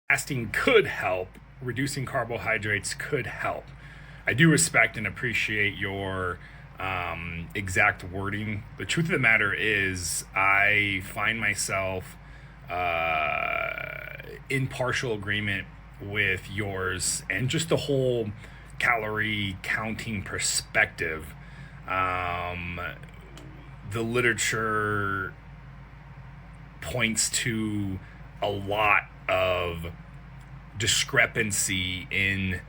fasting could help, reducing carbohydrates could help. I do respect and appreciate your exact wording. The truth of the matter is, I find myself in partial agreement with yours and just the whole calorie counting perspective. Um, the literature points to a lot of discrepancy in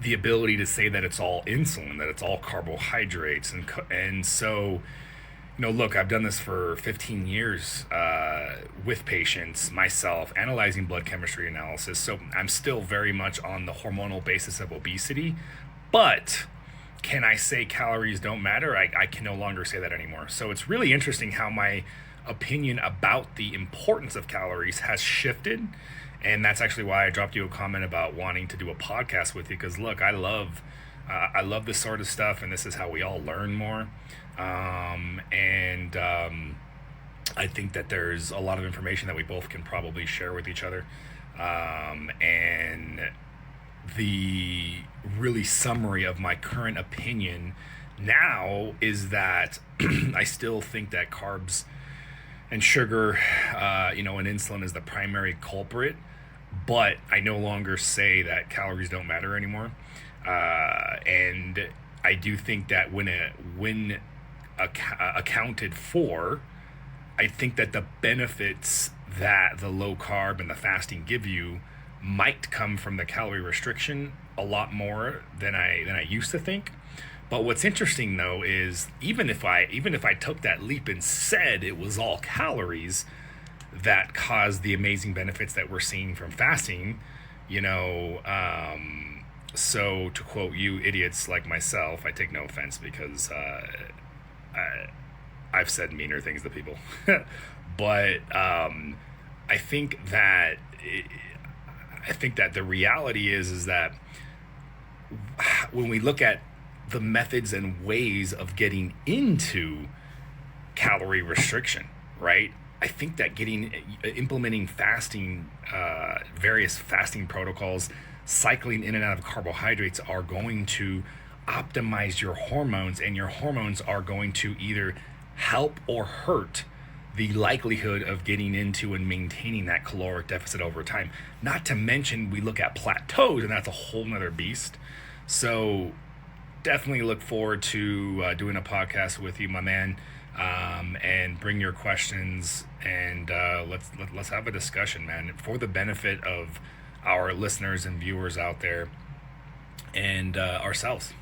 the ability to say that it's all insulin, that it's all carbohydrates, and so look, I've done this for 15 years with patients, myself, analyzing blood chemistry analysis. So I'm still very much on the hormonal basis of obesity, but can I say calories don't matter? I can no longer say that anymore. So it's really interesting how my opinion about the importance of calories has shifted. And that's actually why I dropped you a comment about wanting to do a podcast with you. Because look, I love this sort of stuff, and this is how we all learn more. I think that there's a lot of information that we both can probably share with each other. And the really summary of my current opinion now is that I still think that carbs and sugar, and insulin is the primary culprit, but I no longer say that calories don't matter anymore. And I do think that when accounted for, I think that the benefits that the low carb and the fasting give you might come from the calorie restriction a lot more than I used to think. But what's interesting though is even if I took that leap and said it was all calories that caused the amazing benefits that we're seeing from fasting, so to quote you idiots like myself, I take no offense because I've said meaner things to people, but I think that the reality is that when we look at the methods and ways of getting into calorie restriction, right? I think that implementing fasting, various fasting protocols, cycling in and out of carbohydrates are going to optimize your hormones, and your hormones are going to either help or hurt the likelihood of getting into and maintaining that caloric deficit over time. Not to mention, we look at plateaus, and that's a whole nother beast. So definitely look forward to doing a podcast with you, my man, and bring your questions, and let's have a discussion, man, for the benefit of our listeners and viewers out there, and ourselves.